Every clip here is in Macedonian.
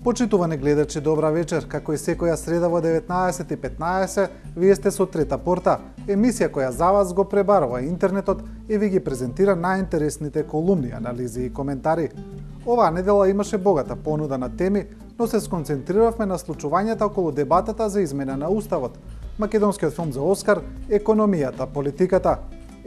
Почитувани гледачи, добра вечер. Како и секоја среда во 19:15, вие сте со Трета порта, емисија која за вас го пребарува интернетот и ви ги презентира најинтересните колумни, анализи и коментари. Оваа недела имаше богата понуда на теми, но се сконцентриравме на случувањата околу дебатата за измена на Уставот, македонскиот филм за Оскар, економијата, политиката.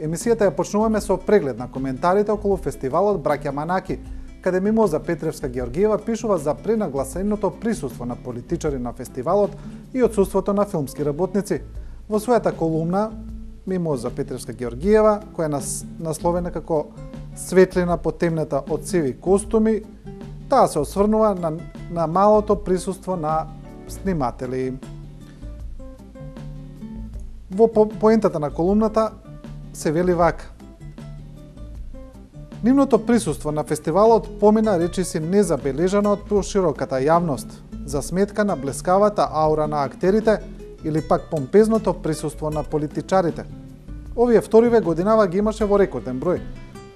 Емисијата ја почнуваме со преглед на коментарите околу фестивалот Браќа Манаки, каде Мимоза Петревска Георгиева пишува за пренагласеното присуство на политичари на фестивалот и отсуството на филмски работници. Во својата колумна, Мимоза Петревска Георгиева, која е насловена како "Светлина потемната од сиви костуми", таа се осврнува на малото присуство на сниматели. Во поентата на колумната се вели вака: нивното присуство на фестивалот помина речиси незабележано од пошироката јавност, за сметка на блескавата аура на актерите или пак помпезното присуство на политичарите. Овие вториве годинава ги имаше во рекорден број.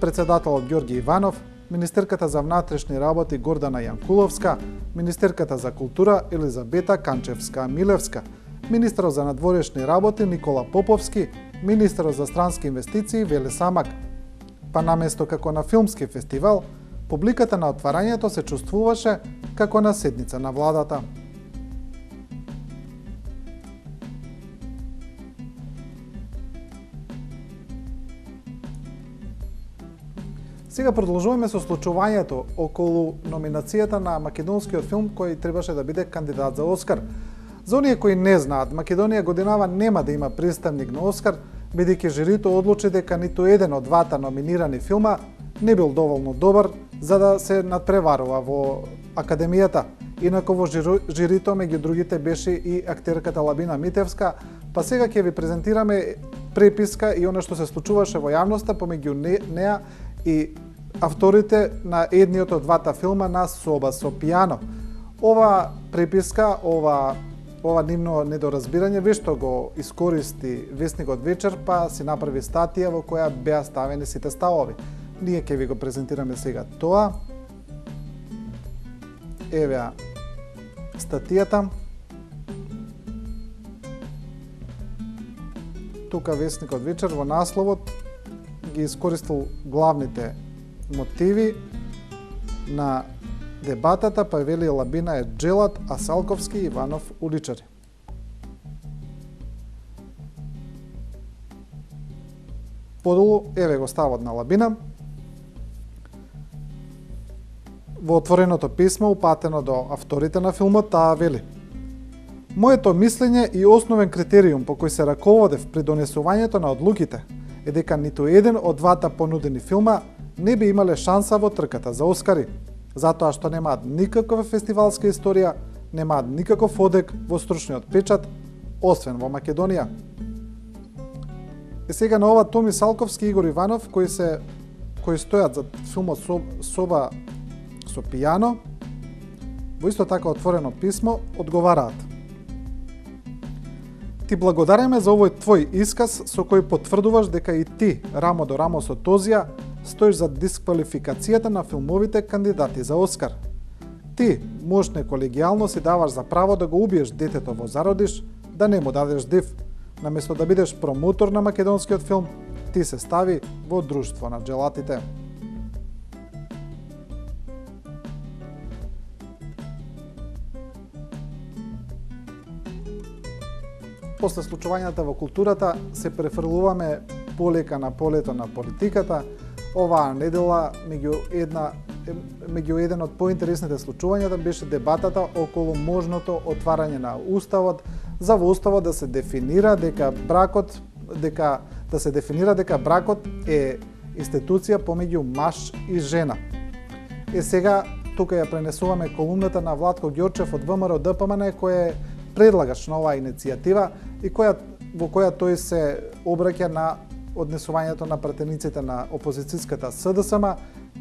Председателот Ѓорги Иванов, министерката за внатрешни работи Гордана Јанкуловска, министерката за култура Елизабета Канчевска-Милевска, министерот за надворешни работи Никола Поповски, министерот за странски инвестиции Веле Самак. Па наместо како на филмски фестивал, публиката на отварањето се чувствуваше како на седница на владата. Сега продолжуваме со случувањето околу номинацијата на македонскиот филм кој требаше да биде кандидат за Оскар. За оние кои не знаат, Македонија годинава нема да има представник на Оскар, бидејќи жирито одлучи дека ниту еден од двата номинирани филма не бил доволно добар за да се надпреварува во Академијата. Инаку во жирито меѓу другите беше и актерката Лабина Митевска, па сега ќе ви презентираме преписка и она што се случуваше во јавноста помеѓу неа и авторите на едниот од двата филма на Соба со пијано. Ова преписка, ова нивно недоразбирање вешто го искористи Весникот вечер, па си направи статија во која беа ставени сите ставови. Ние ќе ви го презентираме сега тоа. Еве статијата. Тука Весникот вечер во насловот ги искористил главните мотиви на дебатата, па вели Лабина е джелат, а Салковски и Иванов уличари. Подолу, еве го ставот на Лабина. Во отвореното писмо, упатено до авторите на филмот, таа вели: "Моето мислење и основен критериум по кој се раководев при донесувањето на одлуките е дека ниту еден од двата понудени филма не би имале шанса во трката за Оскари, затоа што немаат никаква фестивалска историја, немаат никаков одек во стручниот печат, освен во Македонија." И сега на ова Томи Салковски и Игор Иванов, кои стојат за филмот Соба со пијано, во исто така отворено писмо, одговараат: "Ти благодариме за овој твој исказ со кој потврдуваш дека и ти, рамо до рамо со Тозија, стоиш за дисквалификацијата на филмовите кандидати за Оскар. Ти, мощно и колегијално си даваш за право да го убиеш детето во зародиш, да не му дадеш див. Наместо да бидеш промотор на македонскиот филм, ти се стави во друштво на джелатите." После случувањата во културата се префрлуваме полека на полето на политиката. Оваа недела меѓу еден од поинтересните случувањата беше дебатата околу можното отварање на Уставот, за во Уставот да се дефинира дека бракот е институција помеѓу маж и жена. Сега тука ја пренесуваме колумната на Владко Ѓорчев од ВМРО ДПМН, кој е предлагач на оваа иницијатива и во која тој се обраќа на однесувањето на пратениците на опозицијската СДСМ,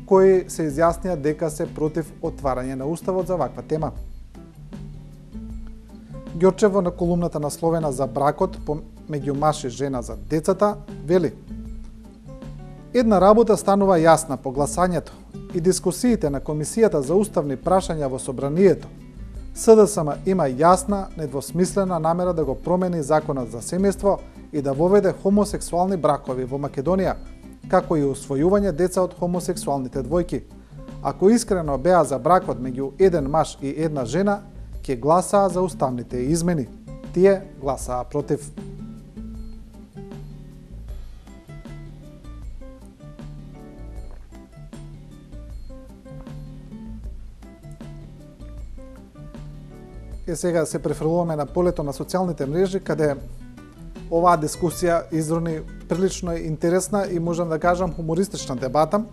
кои се изјаснија дека се против отварање на Уставот за ваква тема. Ѓорчев во на колумната насловена за бракот меѓу маж и жена за децата вели: "Една работа станува јасна по гласањето и дискусиите на Комисијата за уставни прашања во Собранието СДСМ има јасна, недвосмислена намера да го промени законот за семејство и да воведе хомосексуални бракови во Македонија, како и усвојување деца од хомосексуалните двојки. Ако искрено беа за бракот меѓу еден маж и една жена, ќе гласаа за уставните измени. Тие гласаа против. Сега се префрлуваме на полето на социјалните мрежи, каде оваа дискусија изрони прилично интересна и можам да кажам хумористична дебата.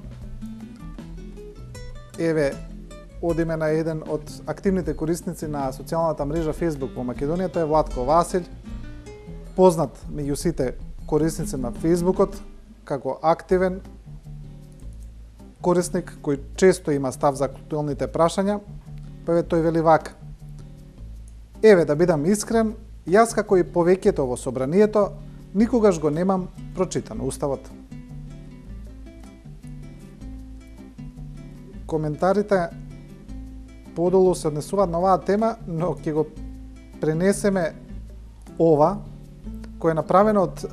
Еве, одиме на еден од активните корисници на социјалната мрежа Facebook во Македонија, тој е Владко Васил, познат меѓу сите корисници на Фейсбукот, како активен корисник кој често има став за актуелните прашања, па тој вели вака: еве, да бидам искрен, јас како и повеќето во собранието, никогаш го немам прочитано Уставот. Коментарите подолу се однесуваат на оваа тема, но ќе го пренесеме ова, кој е направено од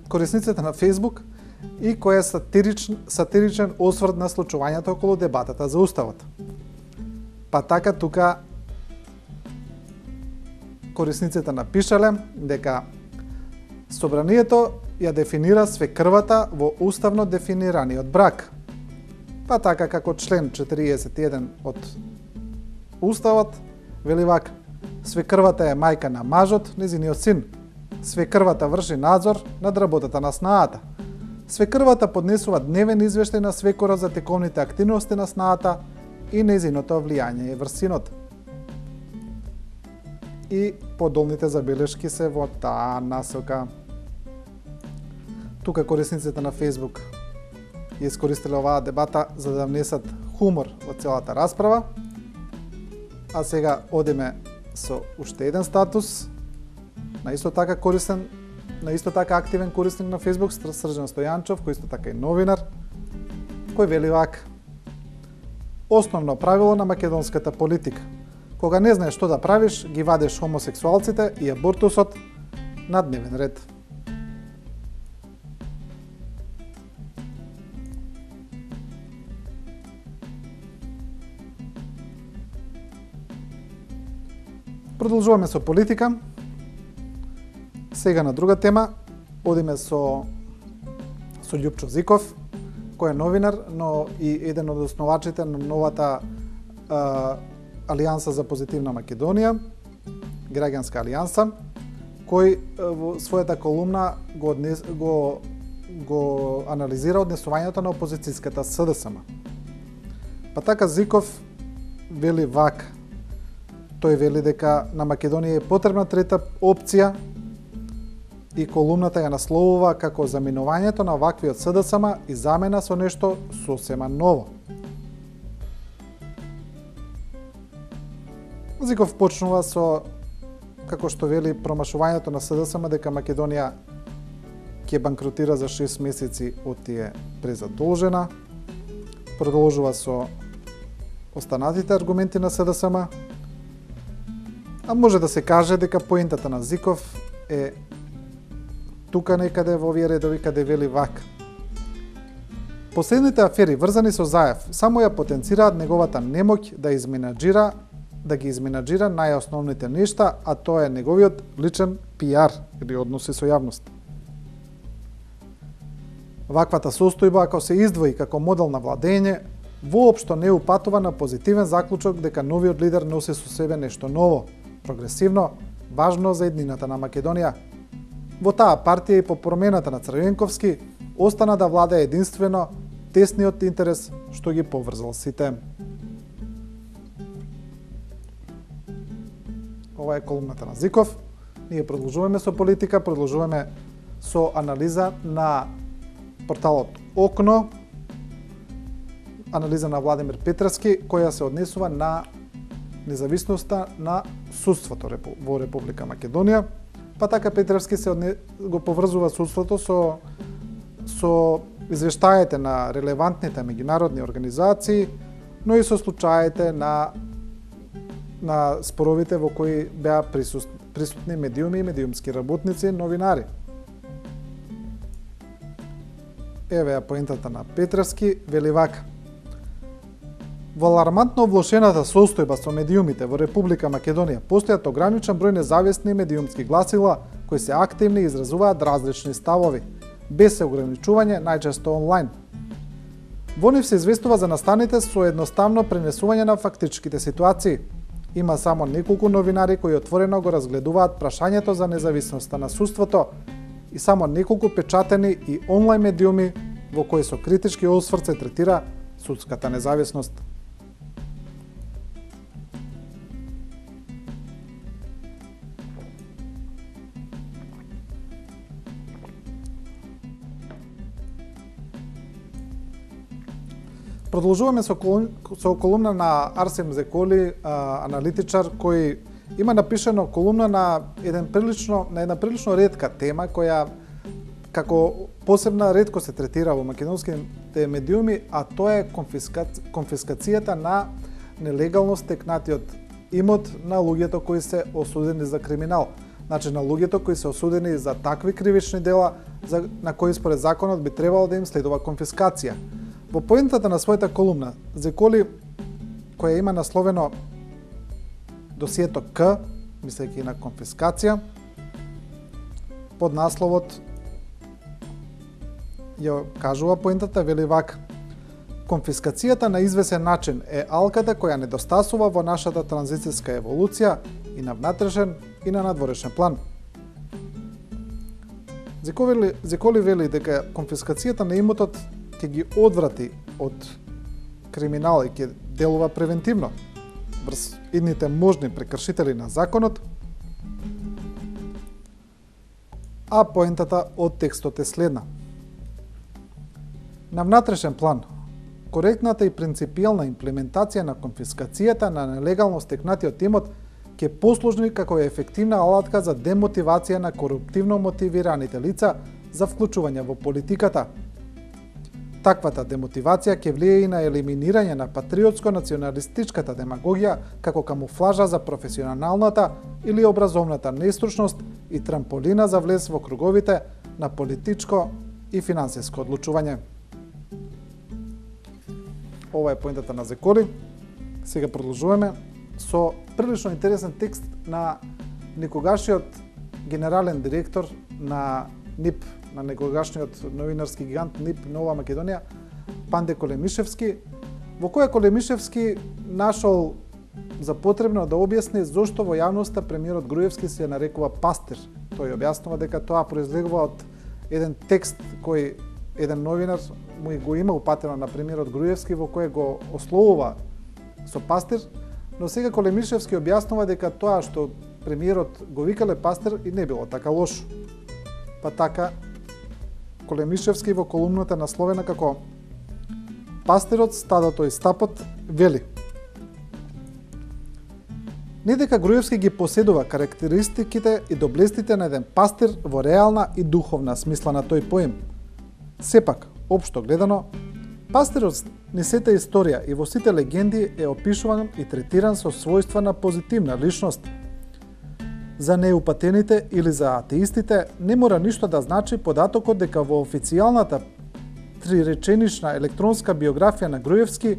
корисниците на Facebook и кој е сатиричен осврт на случувањето околу дебатата за Уставот. Па така тука корисниците напишале дека собранието ја дефинира свекрвата во уставно дефинираниот брак. Па така како член 41 од Уставот вели вака: свекрвата е мајка на мажот, нејзиниот син. Свекрвата врши надзор над работата на снаата. Свекрвата поднесува дневен извештај на свекорот за тековните активности на снаата и нејзиното влијање врз синот. И подолните забелешки се во таа насока. Тука корисниците на Facebook ја искористиле оваа дебата за да внесат хумор во целата расправа. А сега одиме со уште еден статус на исто така корисен, на исто така активен корисник на Facebook, Срđan Стојанчов, кој исто така и новинар, кој вели вака: основно правило на македонската политика: кога не знаеш што да правиш, ги вадеш хомосексуалците и абортусот на дневен ред. Продолжуваме со политика. Сега на друга тема, одиме со Љупчо Зиков, кој е новинар, но и еден од основачите на новата Алијанса за позитивна Македонија, граѓанска алијанса, кој во својата колумна го анализира однесувањето на опозицијската СДСМ. Па така Зиков вели вака: тој вели дека на Македонија е потребна трета опција и колумната ја насловува како заминувањето на ваквиот СДСМ и замена со нешто сосема ново. Зиков почнува со, како што вели, промашувањето на СДСМ дека Македонија ќе банкротира за 6 месеци од тие презадолжена. Продолжува со останатите аргументи на СДСМ. А може да се каже дека поентата на Зиков е тука некаде во овие редови, каде вели вака: последните афери врзани со Заев само ја потенцираат неговата немоќ да ги изменаџира најосновните нешта, а тоа е неговиот личен пиар или односи со јавност. Ваквата состојба, ако се издвои како модел на владење, воопшто не упатува на позитивен заклучок дека новиот лидер носи со себе нешто ново, прогресивно, важно за еднината на Македонија. Во таа партија и по промената на Црвенковски остана да влада единствено тесниот интерес што ги поврзал сите. Ова е колумната на Зиков. Ние продолжуваме со политика, продолжуваме со анализа на порталот Окно, анализа на Владимир Петровски, која се однесува на независноста на судството во Република Македонија. Па така Петровски го поврзува судството со извештаите на релевантните меѓународни организации, но и со случаите на на споровите во кои беа присутни медиуми и медиумски работници, новинари. Еве ја поентата на Петревски, вели вака. Во алармантно влошената состојба со медиумите во Република Македонија постојат ограничен број независни медиумски гласила кои се активни и изразуваат различни ставови, без ограничување, најчесто онлайн. Во нив се известува за настаните со едноставно пренесување на фактичките ситуации. Има само неколку новинари кои отворено го разгледуваат прашањето за независноста на судството и само неколку печатени и онлайн медиуми во кои со критички осврт се третира судската независност. Продолжуваме со колумна на Арсем Зеколи, аналитичар, кој има напишано колумна на една прилично ретка тема, која како посебна ретко се третира во македонските медиуми, а тоа е конфискацијата на нелегално стекнатиот имот на луѓето кои се осудени за криминал. Значи на луѓето кои се осудени за такви кривични дела на кои според законот би требало да им следува конфискација. Во поентата на својата колумна, Зеколи, која има насловено досието К, мислејќи на конфискација, под насловот ја кажува поентата, вели вака. Конфискацијата на извесен начин е алката која недостасува во нашата транзицијска еволуција и на внатрешен и на надворешен план. Зеколи вели дека конфискацијата на имотот ќе ги одврати од криминал и ќе делува превентивно врз идните можни прекршители на законот, а поентата од текстот е следна. На внатрешен план, коректната и принципијална имплементација на конфискацијата на нелегално стекнатиот имот ќе послужи како ефективна алатка за демотивација на коруптивно мотивираните лица за вклучување во политиката. Таквата демотивација ќе влие и на елиминирање на патриотско-националистичката демагогија како камуфлажа за професионалната или образовната нестручност и трамполина за влез во круговите на политичко и финансиско одлучување. Ова е поентата на Зеколи. Сега продолжуваме со прилично интересен текст на некогашниот генерален директор на НИП, на некогашниот новинарски гигант НИП Нова Македонија, Панде Колемишевски, во која Колемишевски нашол за потребно да објасни зошто во јавноста премиерот Груевски се нарекува пастир. Тој објаснува дека тоа произлегува од еден текст кој еден новинар му го има упатено на премиерот Груевски, во кој го ословува со пастир, но сега Колемишевски објаснува дека тоа што премиерот го викале пастир и не било така лошо. Па така, Колемишевски во колумната насловена како Пастирот, стадото и стапот вели: не дека Груевски ги поседува карактеристиките и доблестите на еден пастир во реална и духовна смисла на тој поим. Сепак, општо гледано, пастирот низ сета историја и во сите легенди е опишуван и третиран со својства на позитивна личност. За неупатените или за атеистите не мора ништо да значи податокот дека во официјалната триреченична електронска биографија на Груевски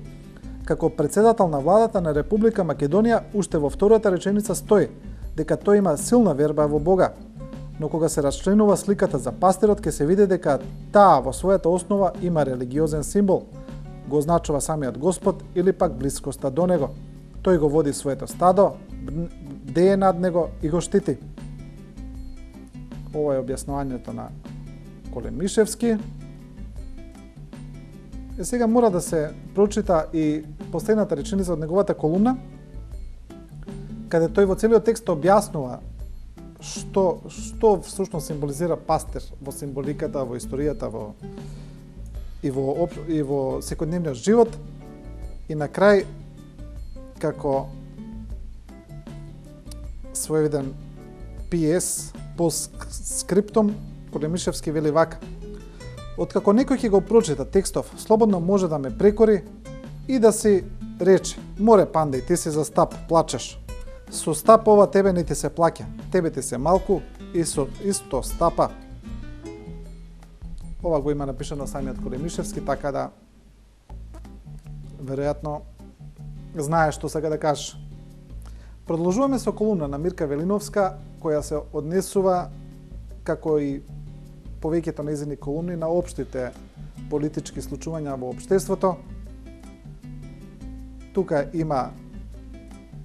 како председател на владата на Република Македонија уште во втората реченица стои дека тој има силна верба во Бога. Но кога се расчленува сликата за пастирот, ќе се види дека таа во својата основа има религиозен символ, го означува самиот Господ или пак блискоста до него. Тој го води своето стадо, бдее над него и го штити. Ова е објаснувањето на Колемишевски. И сега мора да се прочита и последната реченица од неговата колумна, каде тој во целиот текст објаснува што всушност символизира пастир во символиката, во историјата, и во секојдневниот живот. И на крај, како своевиден PS, постскриптум, Колемишевски вели вака: откако некој ќе го прочита текстов, слободно може да ме прекори и да си рече: море, Панде, ти си за стап, плачеш. Со стапова тебе не ти се плаќа, тебе ти се малку и со исто стапа. Ова го има напишано самиот Колемишевски, така да веројатно знае што сака да каже. Продолжуваме со колумна на Мирка Велиновска, која се однесува, како и повеќето нејзини колумни, на општите политички случувања во општеството. Тука има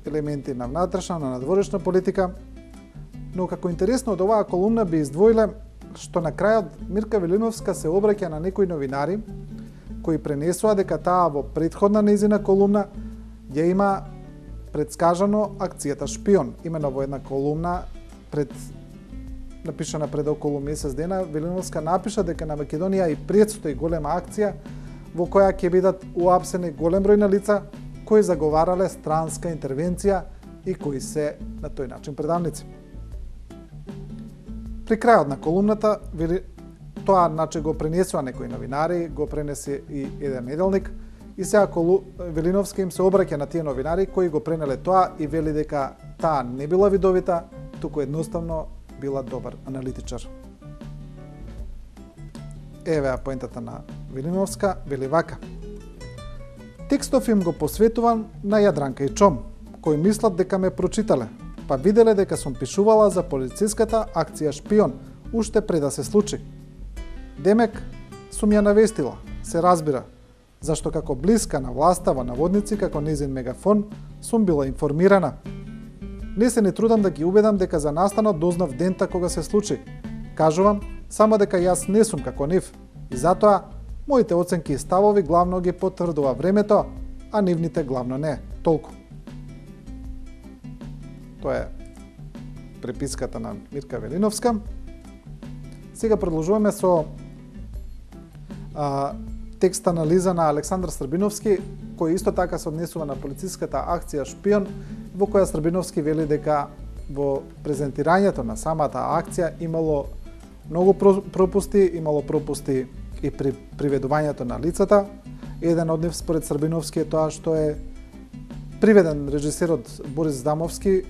елементи на внатрешна, на надворешна политика, но како интересно од оваа колумна би издвоиле што на крајот Мирка Велиновска се обраќа на некои новинари кои пренесува дека таа во претходна нејзина колумна ја има предскажано акцијата Шпион. Имено во една колумна напишана пред околу месец дена, Велиновска напиша дека на Македонија и предстои голема акција во која ќе бидат уапсени голем број на лица кои заговарале странска интервенција и кои се на тој начин предавници. При крајот на колумната, тоа го пренесува некои новинари, го пренесе и еден неделник, и сега Велиновска им се обраќа на тие новинари кои го пренеле тоа и вели дека таа не била видовита, туку едноставно била добар аналитичар. Еве поентата на Велиновска, вели вака. Текстов им го посветувам на Јадранка и Чом, кои мислат дека ме прочитале, па виделе дека сум пишувала за полициската акција Шпион, уште пред да се случи. Демек, сум ја навестила, се разбира, зашто како блиска на власта во наводници, како нејзин мегафон, сум била информирана. Не се не трудам да ги убедам дека за настанот дознав дента кога се случи. Кажувам само дека јас не сум како нив и затоа моите оценки и ставови главно ги потврдува времето, а нивните главно не. Толку. Тоа е преписката на Мирка Велиновска. Сега продолжуваме со текст анализа на Александар Србиновски, кој исто така се однесува на полициската акција Шпион, во која Србиновски вели дека во презентирањето на самата акција имало многу пропусти, и при приведувањето на лицата. Еден од нив според Србиновски е тоа што е приведен режисерот Борис Дамовски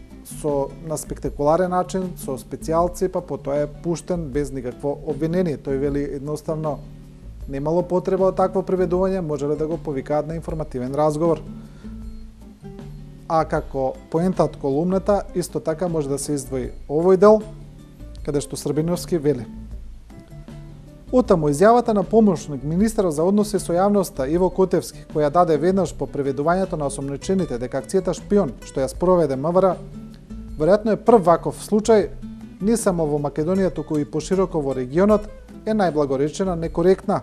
на спектакуларен начин, со специјалци, па потоа е пуштен без никакво обвинение. Тој вели едноставно немало потреба од такво приведување, можеле да го повикаат на информативен разговор. А како поента од колумната, исто така може да се издвои овој дел, каде што Србиновски вели. Отаму изјавата на помошник министерот за односи со јавноста Иво Котевски, која даде веднаш по преведувањето на осомничените дека акцијата Шпион, што ја спроведе МВР, веројатно е прв ваков случај, не само во Македонија, туку и пошироко во регионот, е најблагоречена некоректна.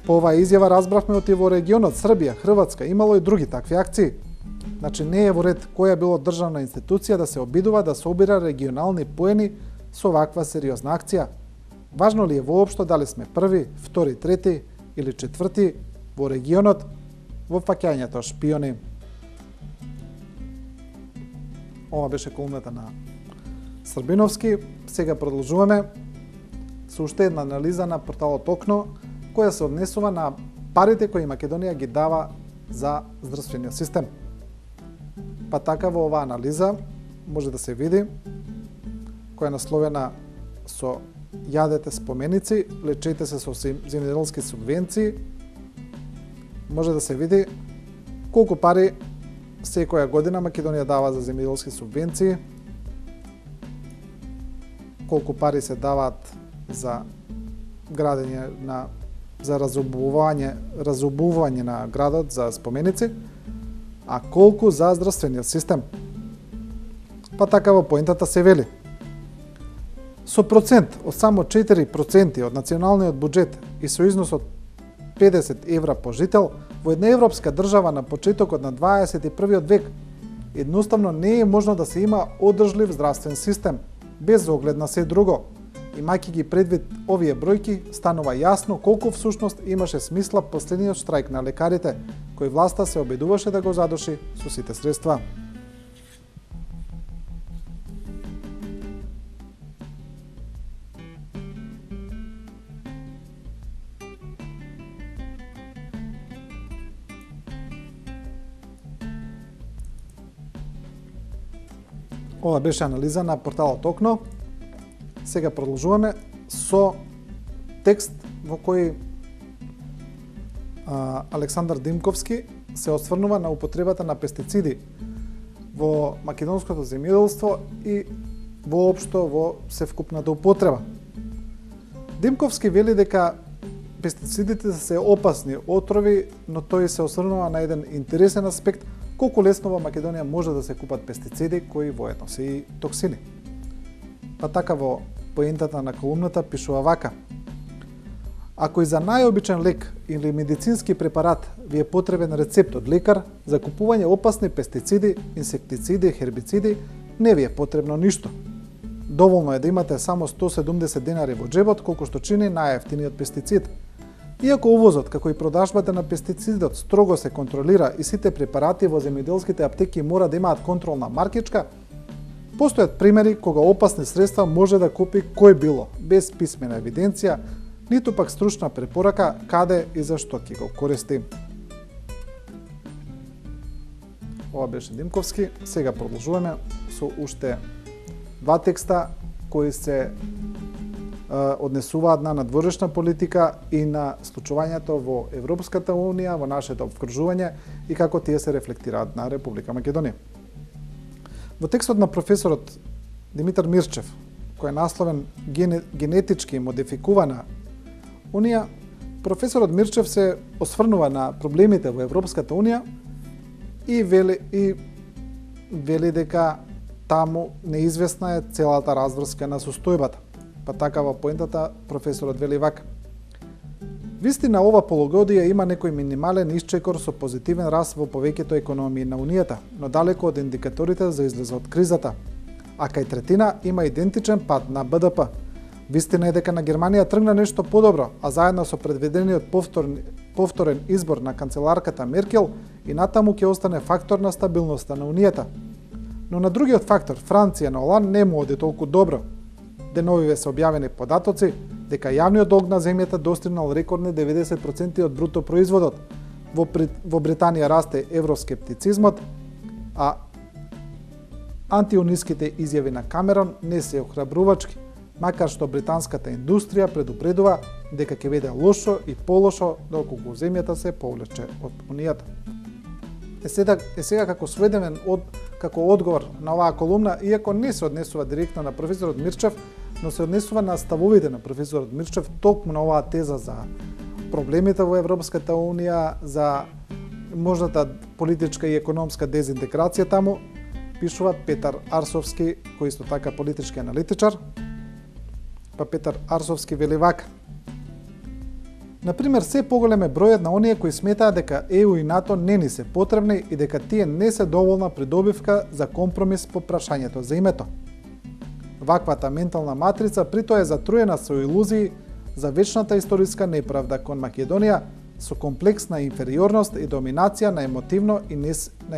По оваа изјава разбравме оти во регионот Србија, Хрватска имало и други такви акции. Значи не е во ред која било државна институција да се обидува да собира регионални поени со ваква сериозна акција. Важно ли е воопшто дали сме први, втори, трети или четврти во регионот во фаќањето Шпиони? Ова беше колумната на Србиновски. Сега продолжуваме со уште една анализа на порталот Окно, која се однесува на парите кои Македонија ги дава за здравствениот систем. Па така во оваа анализа може да се види, која е насловена со јадете споменици, лечете се со земјоделски субвенции, може да се види колку пари секоја година Македонија дава за земјоделски субвенции, колку пари се даваат за градење за разобување на градот за споменици, а колку за здравствениот систем. Па така во поентата се вели: со процент од само 4% од националниот буџет и со износ од 50 евра по жител, во една европска држава на почетокот на 21. век едноставно не е можно да се има одржлив здравствен систем, без оглед на се друго. Имајќи ги предвид овие бројки, станува јасно колку всушност имаше смисла последниот штрајк на лекарите, кој власта се обидуваше да го задуши со сите средства. Ова беше анализа на порталот Окно. Сега продолжуваме со текст во кој Александар Димковски се осврнува на употребата на пестициди во македонското земјоделство и воопшто во севкупната употреба. Димковски вели дека пестицидите се опасни отрови, но тој се осврнува на еден интересен аспект колку лесно во Македонија може да се купат пестициди кои воедно се и токсини. Па така во поентата на колумната пишува вака: ако и за најобичен лек или медицински препарат ви е потребен рецепт од лекар за купување опасни пестициди, инсектициди и хербициди, не ви е потребно ништо. Доволно е да имате само 170 денари во джебот, колку што чини најевтиниот пестицид. Иако увозот, како и продажбата на пестицидот строго се контролира и сите препарати во земјоделските аптеки мора да имаат контролна маркичка, постојат примери кога опасни средства може да купи кој било, без писмена евиденција, ниту пак стручна препорака каде и за што ќе го користи. Ова беше Димковски. Сега продолжуваме со уште два текста кои се однесуваат на надворешна политика и на случувањето во Европската Унија, во нашето обкружување и како тие се рефлектираат на Република Македонија. Во текстот на професорот Димитар Мирчев, кој е насловен Генетички модификувана Унија, професорот Мирчев се осврнува на проблемите во Европската Унија и вели дека таму неизвестна е целата разврска на состојбата. Па така во поентата професорот вели вака: вистина ова полугодие има некој минимален исчекор со позитивен раст во повеќето економии на Унијата, но далеко од индикаторите за излез од кризата. А кај третина има идентичен пад на БДП. Вистина е дека на Германија тргна нешто подобро, а заедно со предвидениот повторен избор на канцеларката Меркел и натаму ќе остане фактор на стабилноста на Унијата. Но на другиот фактор, Франција на Оланд не му оди толку добро. Деновиве се објавени податоци дека јавниот долг на земјата достигнал рекордни 90% од бруто производот. Во Британија расте евроскептицизмот, а антиуниските изјави на Камерон не се охрабрувачки, макар што британската индустрија предупредува дека ќе биде лошо и полошо доколку земјата се повлече од Унијата. Сега како сведемен како одговор на оваа колумна, иако не се однесува директно на професорот Мирчев, но се однесува на ставовите на професорот Мирчев токму на оваа теза за проблемите во Европската Унија, за можната политичка и економска дезинтеграција таму, пишува Петар Арсовски, кој исто така политички аналитичар. Па Петар Арсовски вели вака: например, се поголем е бројот на оние кои сметаат дека ЕУ и НАТО не ни се потребни и дека тие не се доволна придобивка за компромис по прашањето за името. Ваквата ментална матрица притоа е затруена со илузии за вечната историска неправда кон Македонија, со комплекс на инфериорност и доминација на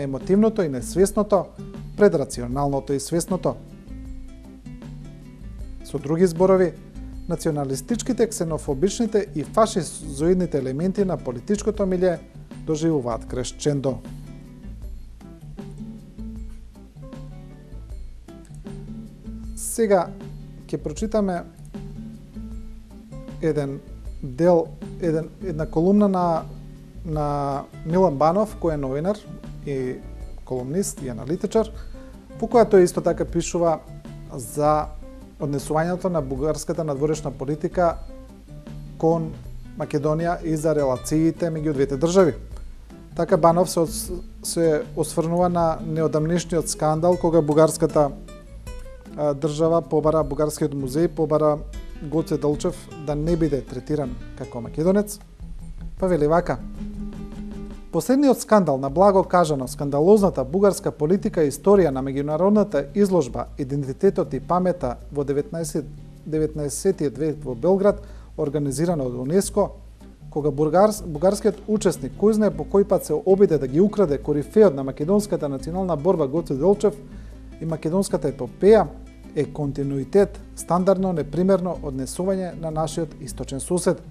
емотивното и несвесното пред рационалното и свесното. Со други зборови, националистичките, ксенофобичните и фашизоидните елементи на политичкото милје доживуваат кресчендо. Сега ќе прочитаме една колумна на Милан Банов, кој е новинар и колумнист и аналитичар, по која тој исто така пишува за однесувањето на бугарската надворешна политика кон Македонија и за релациите меѓу двете држави. Така Банов се осврнува на неодамнешниот скандал кога бугарската држава побара, бугарскиот музеј побара Гоце Делчев да не биде третиран како македонец. Па вели вака: последниот скандал, на благо кажано скандалозната бугарска политика и историја на меѓународната изложба Идентитетот и памета во 19. век во Белград, организирана од УНЕСКО, кога бугарскиот учесник, кој знае по кој пат се обиде да ги украде корифеот на македонската национална борба Гоце Делчев и македонската епопеја, е континуитет, стандардно непримерно однесување на нашиот источен сосед,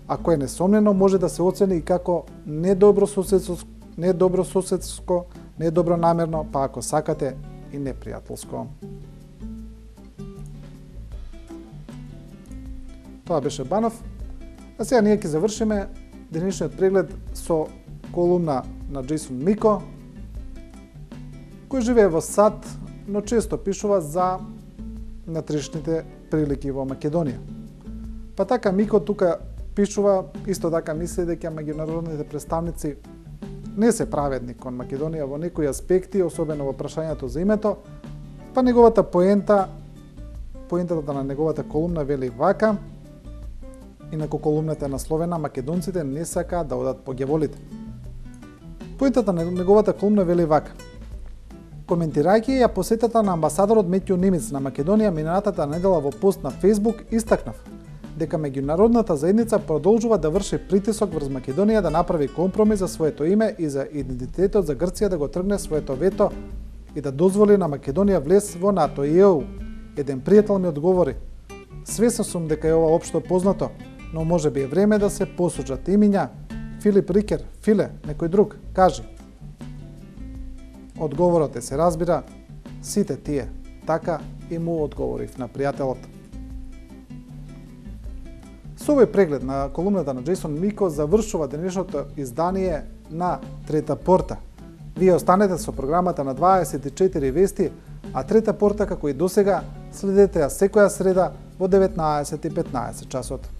а кој несомнено може да се оцени и како недобрососедско, недобронамерно, па ако сакате, и непријателско. Тоа беше Банов. А сега ние ќе завршиме денешниот преглед со колумна на Джейсон Мико, кој живее во САД, но често пишува за натрешните прилики во Македонија. Па така Мико тука пишува, исто така мисли дека меѓународните представници не се праведни кон Македонија во некои аспекти, особено во прашањето за името, па неговата поентата на неговата колумна вели вака, инаку колумната е насловена "Македонците не сакаат да одат по ѓаволите". Поентата на неговата колумна вели вака: коментирајќи ја посетата на амбасадорот Метјо Немец на Македонија минатата недела во пост на Facebook, истакнав дека меѓународната заедница продолжува да врши притисок врз Македонија да направи компромис за своето име и за идентитетот за Грција да го тргне своето вето и да дозволи на Македонија влез во НАТО и ЕУ. Еден пријател ми одговори: "Свесен сум дека е ова општо познато, но може би е време да се посуджат имиња. Филип Рикер, Филе, некој друг, кажи." Одговорот се разбира, сите тие. Така и му одговорив на пријателот. Со овој преглед на колумната на Джейсон Мико завршува денешното издание на Трета порта. Вие останете со програмата на 24 вести, а Трета порта, како и досега, следете ја секоја среда во 19:15 часот.